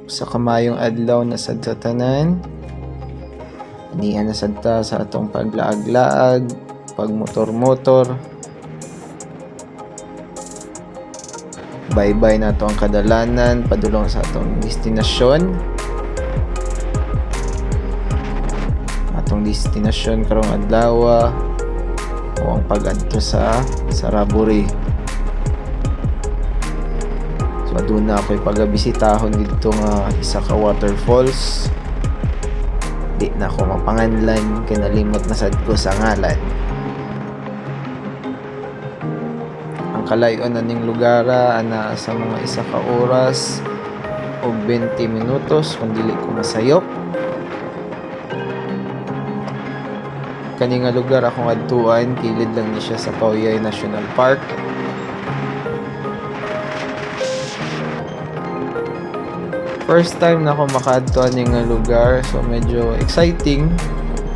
Sa kamayong adlaw na sad sa tanan. Aniya na sad ta sa atong paglaag-laag, pagmotor-motor. Bye-bye na to ang kadalanan, padulong sa atong destinasyon. Atong destinasyon karong adlaw o ang pag-adto sa Saraburi. So aduna ako'y pagabisitahon dito nga isa ka waterfalls. Di na ako mapanganlan, kinalimot na sad ko sa ngalan. Ang kalayon na ning lugara ana sa mga isa ka oras o 20 minutos kung dili ko masayop. Kani nga lugar akong adtuan, kilid lang ni siya sa Cauye National Park. First time na ako makaadtuan ning nga lugar, so medyo exciting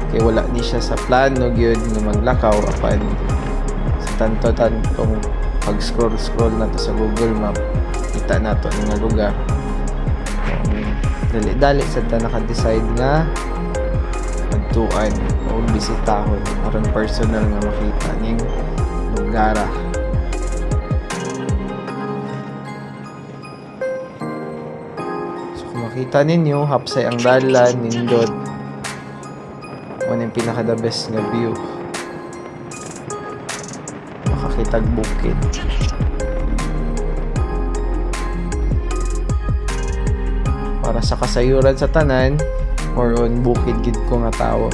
kay wala ni siya sa plano gyud nga maglakaw apan sa tanto-tantong pag-scroll na to sa Google Map kita nato ning nga lugar. Dali-dali sad ta naka-decide nga adtuan o bisitahon aron personal nga makita ning lugara. Makita ninyo, hapsay ang dalan, nindot. Ano yung pinaka-the best nga view. Makakitag bukid. Para sa kasayuran sa tanan, or on bukid gid ko nga tao.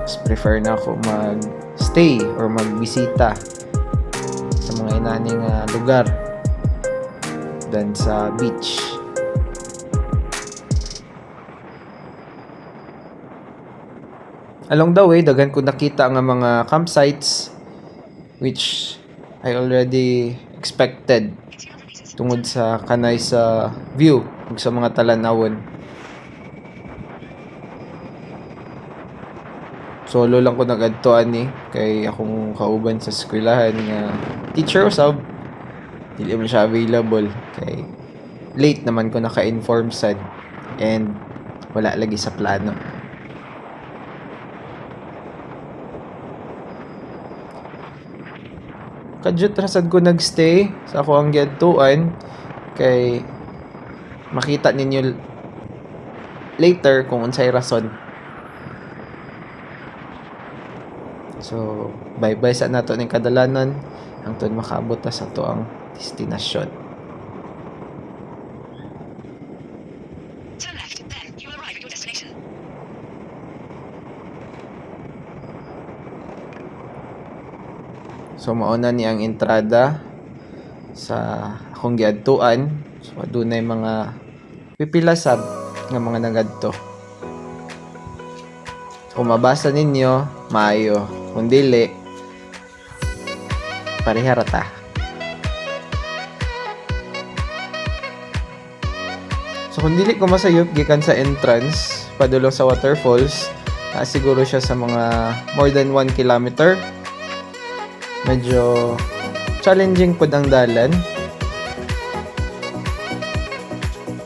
Mas prefer na ako mag-stay or magbisita sa mga inaning lugar than sa beach. Along the way, daghan ko nakita nga mga campsites which I already expected tungod sa kanay sa view ug sa mga talanawon. Solo lang ko nag-adtuan ni kay akong kauban sa eskwelahan nga teacher usab dili man siya available kay late naman ko naka-inform sad and wala lagi sa plano. Kadyot rasad ko nagstay sa ako ang giadtuan kay makita ninyo later kung unsay rason. So bye-bye sa nato ning kadalanan hangtod makaabot ta sa to ang destinasyon. Turn left, then you will arrive at your destination. So mauna ni ang entrada sa akong giadtuan. So adunay mga pipilasab nga mga nagadto. So kung mabasa ninyo, maayo. Kung dili, parehara ta. So kung dili ko masayop gikan sa entrance padulong sa waterfalls, siguro siya sa mga more than 1 kilometer. Medyo challenging pud ang dalan.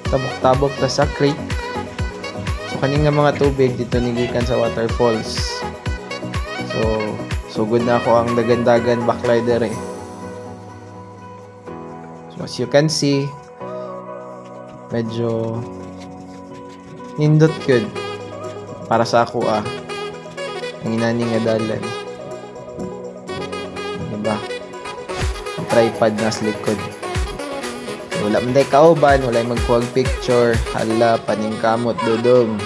Tabok-tabok ta sa creek. So kani nga mga tubig dito gikan sa waterfalls. So sugod na ako ang dagan-dagan backrider eh. So as you can see, medyo nindot good para sa ako ang inani nga dalan. Diba? Ang tripod na sa likod. Wala man day kauban, wala magkuhag picture, hala paning kamot dudong.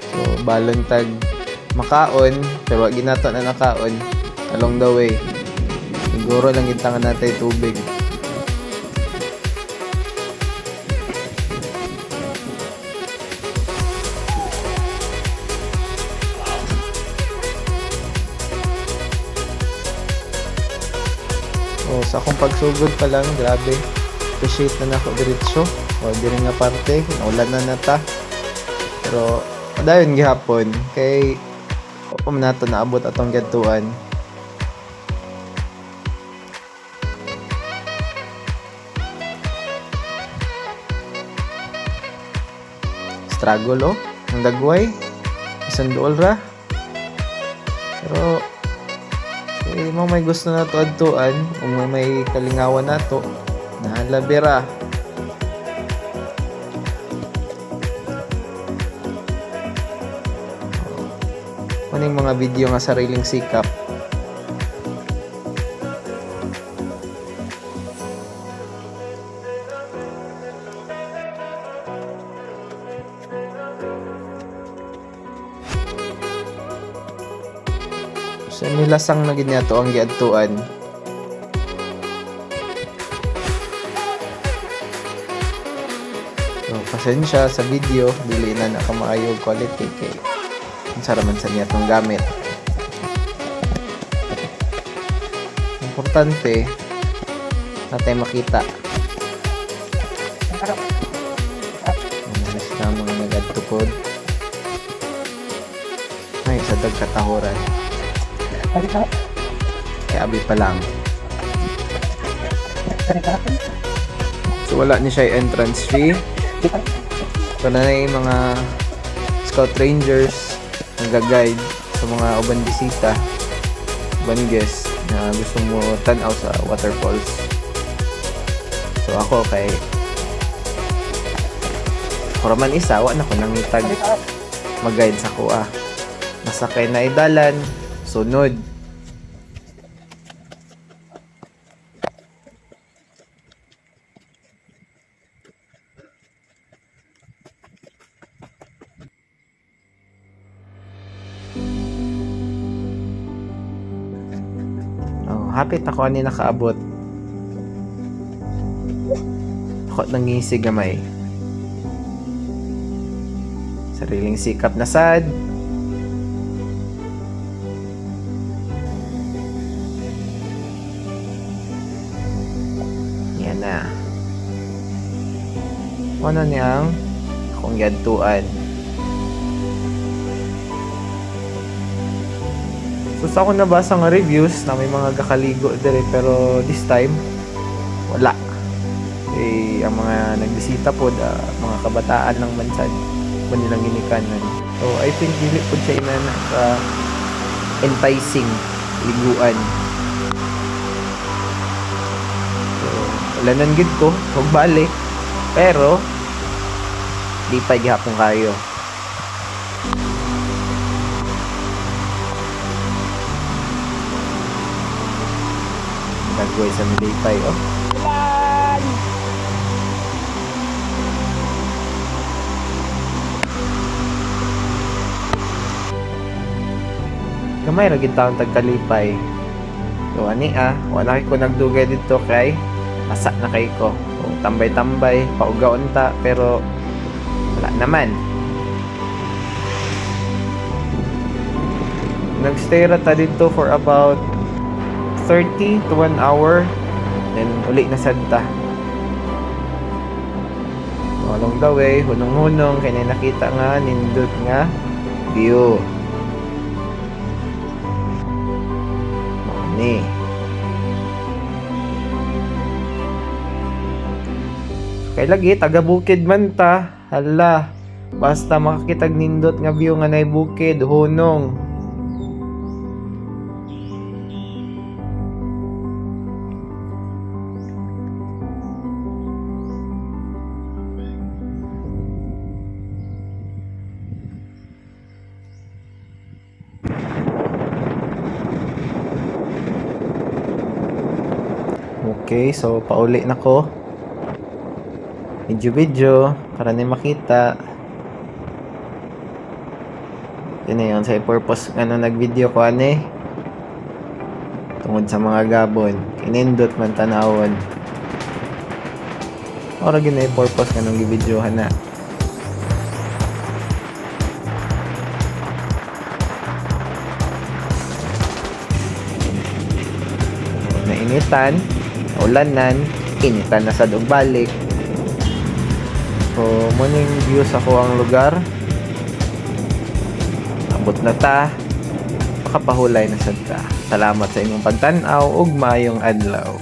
So balon tag makaon pero wag ginato na nakaon along the way. Siguro lang gitangan natay tubig. O, sa akong pagsugod pa lang, grabe. Appreciate na ako diretso. O, di rin nga parte. Naulan na nata. Pero, dayon gihapon. Kay, o nato naabot atong gadtuan. struggle ang dagway isang duol ra. Pero mo may gusto na to adtuan kung may kalingawan na to nahalabira. Ano yung mga video nga sariling sikap. So, nilasang na ganyan to ang giadtuan. So, pasensya sa video. Dili na nakamaayog quality kay saraman sa niya itong gamit. Importante natin makita. Manas na mga nagadtukod. Ay, sa dagkatahuran. Kaya abi pa lang. So wala ni siya entrance fee. So na yung mga scout rangers nag-guide sa mga uban bisita, uban guest na gusto mo tanaw sa waterfalls. So ako kay Kuraman isa, wa na ko nangitag mag-guide sa kuha. Masakay na idalan, sunod. Hapit ako ani nakaabot. Ako nangisig gamay. Sariling sikap na sad. Yan na. Ano niyang akong yadtuan. So sa ako nabasa nga reviews na may mga kakaligo dire pero this time wala. Eh ang mga nagbisita po mga kabataan ng Mansad mo nilang ginikanan. So I think dili po siya ina ka enticing liguan. So wala nang gid ko magbalik pero di pa gihapon kayo. Nagway sa Milipay, Ulan! Kamay ra gid taon tagkalipay. So ani wala ko nagdugay dito kay asa na kay ko. So, tambay-tambay, paugaon ta pero wala naman. Nagstay ra ta dito for about 30 to 1 hour then uli na sadta. Along the way hunong-hunong kay nakita nga nindot nga view ni kay lagi taga bukid man ta hala basta makakitag nindot nga view nga nay bukid hunong. Okay, so pauli na ko. Video para ni makita. Yun na yun, sa purpose nga na nag-video ko ani. Tungod sa mga gabon. Kinindot man tanawon. Ora gina yung purpose nga nung i-videohan na. Nainitan. Ulanan, initan na sad og balik. So, muning view sa kuang lugar. Abot na ta. Makapahulay na sad ta. Salamat sa inyong pagtan-aw ug maayong adlaw.